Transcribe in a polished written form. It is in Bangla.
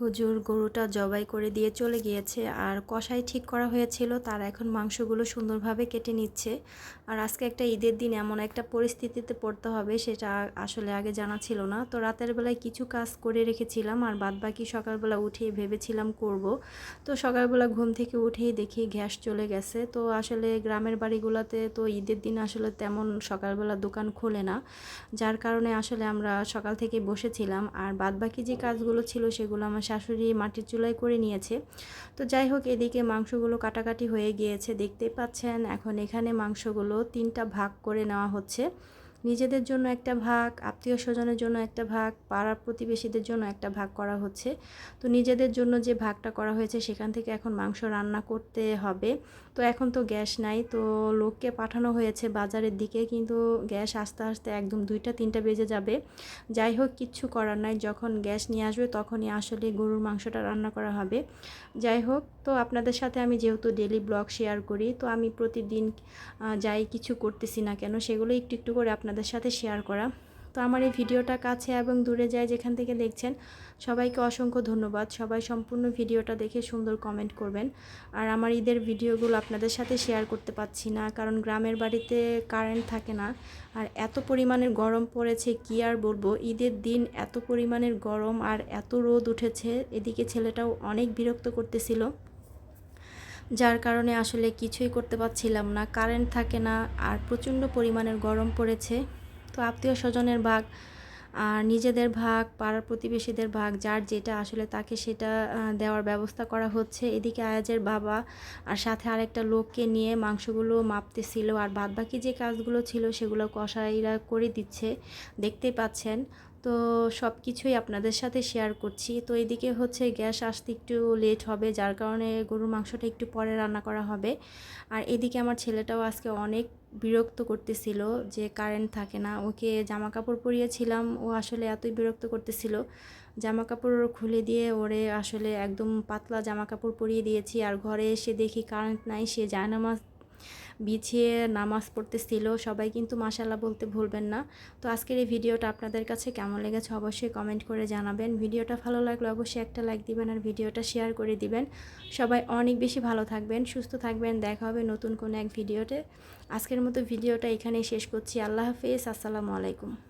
হুজুর গরুটা জবাই করে দিয়ে চলে গিয়েছে আর কষাই ঠিক করা হয়েছিল, তারা এখন মাংসগুলো সুন্দরভাবে কেটে নিচ্ছে। আর আজকে একটা ঈদের দিন এমন একটা পরিস্থিতিতে পড়তে হবে সেটা আসলে আগে জানা ছিল না। তো রাতের বেলায় কিছু কাজ করে রেখেছিলাম আর বাদবাকি সকালবেলা উঠেই ভেবেছিলাম করব। তো সকালবেলা ঘুম থেকে উঠেই দেখি গ্যাস চলে গেছে। তো আসলে গ্রামের বাড়িগুলোতে তো ঈদের দিন আসলে তেমন সকালবেলা দোকান খোলে না, যার কারণে আসলে আমরা সকাল থেকে বসেছিলাম। আর বাদবাকি যে কাজগুলো ছিল সেগুলো আমার শাশুড়ি মাটির চুলায় করে নিয়েছে। তো যাই হোক, এদিকে মাংসগুলো কাটাকাটি হয়ে গিয়েছে, দেখতেই পাচ্ছেন। এখন এখানে মাংসগুলো 3টা ভাগ করে নেওয়া হচ্ছে। নিজেদের জন্য একটা ভাগ, আত্মীয় স্বজনের জন্য একটা ভাগ, পাড়ার প্রতিবেশীদের জন্য একটা ভাগ করা হচ্ছে। তো নিজেদের জন্য যে ভাগটা করা হয়েছে সেখান থেকে এখন মাংস রান্না করতে হবে। তো এখন তো গ্যাস নাই, তো লোককে পাঠানো হয়েছে বাজারের দিকে, কিন্তু গ্যাস আস্তে আস্তে একদম 2টা 3টা বেজে যাবে। যাই হোক, কিচ্ছু করার নাই, যখন গ্যাস নিয়ে আসবে তখনই আসলে গরুর মাংসটা রান্না করা হবে। যাই হোক, তো আপনাদের সাথে আমি যেহেতু ডেলি ব্লগ শেয়ার করি, তো আমি প্রতিদিন যাই কিছু করতেছি না কেন সেগুলো একটু একটু করে আপনাদের সাথে শেয়ার করা। তো আমার এই ভিডিওটা কাছে এবং দূরে যায় যেখান থেকে দেখছেন, সবাইকে অসংখ্য ধন্যবাদ। সবাই সম্পূর্ণ ভিডিওটা দেখে সুন্দর কমেন্ট করবেন। আর আমার ঈদের ভিডিওগুলো আপনাদের সাথে শেয়ার করতে পারছি না, কারণ গ্রামের বাড়িতে কারেন্ট থাকে না। আর এত পরিমাণের গরম পড়েছে কি আর বলবো, ঈদের দিন এত পরিমাণের গরম আর এত রোদ উঠেছে। এদিকে ছেলেটাও অনেক বিরক্ত করতেছিল, যার কারণে আসলে কিছুই করতে পারছিলাম না। কারেন্ট থাকে না আর প্রচণ্ড পরিমাণের গরম পড়েছে। তো আত্মীয় স্বজনের ভাগ আর নিজেদের ভাগ, পাড়ার প্রতিবেশীদের ভাগ, যার যেটা আসলে তাকে সেটা দেওয়ার ব্যবস্থা করা হচ্ছে। এদিকে আয়াজের বাবা আর সাথে আরেকটা লোককে নিয়ে মাংসগুলো মাপতেছিল, আর বাদবাকি যে কাজগুলো ছিল সেগুলো কসাইরা করে দিচ্ছে, দেখতেই পাচ্ছেন। তো সব কিছুই আপনাদের সাথে শেয়ার করছি। তো এদিকে হচ্ছে গ্যাস আসতে একটু লেট হবে, যার কারণে গরুর মাংসটা একটু পরে রান্না করা হবে। আর এদিকে আমার ছেলেটাও আজকে অনেক বিরক্ত করতেছিল যে কারেন্ট থাকে না। ওকে জামা কাপড় পরিয়েছিলাম, ও আসলে এতই বিরক্ত করতেছিল, জামা কাপড় খুলে দিয়ে ওরে আসলে একদম পাতলা জামা কাপড় পরিয়ে দিয়েছি। আর ঘরে এসে দেখি কারেন্ট নাই, সে জায়নামাজ বিছিয়ে নামাজ পড়তেছিল। সবাই কিন্তু মাশাআল্লাহ বলতে ভুলবেন না। তো আজকের এই ভিডিওটা আপনাদের কাছে কেমন লেগেছে অবশ্যই কমেন্ট করে জানাবেন। ভিডিওটা ভালো লাগলে অবশ্যই একটা লাইক দিবেন আর ভিডিওটা শেয়ার করে দিবেন। সবাই অনেক বেশি ভালো থাকবেন, সুস্থ থাকবেন। দেখা হবে নতুন কোনো এক ভিডিওতে। আজকের মতো ভিডিওটা এখানেই শেষ করছি। আল্লাহ হাফেজ, আসসালামু আলাইকুম।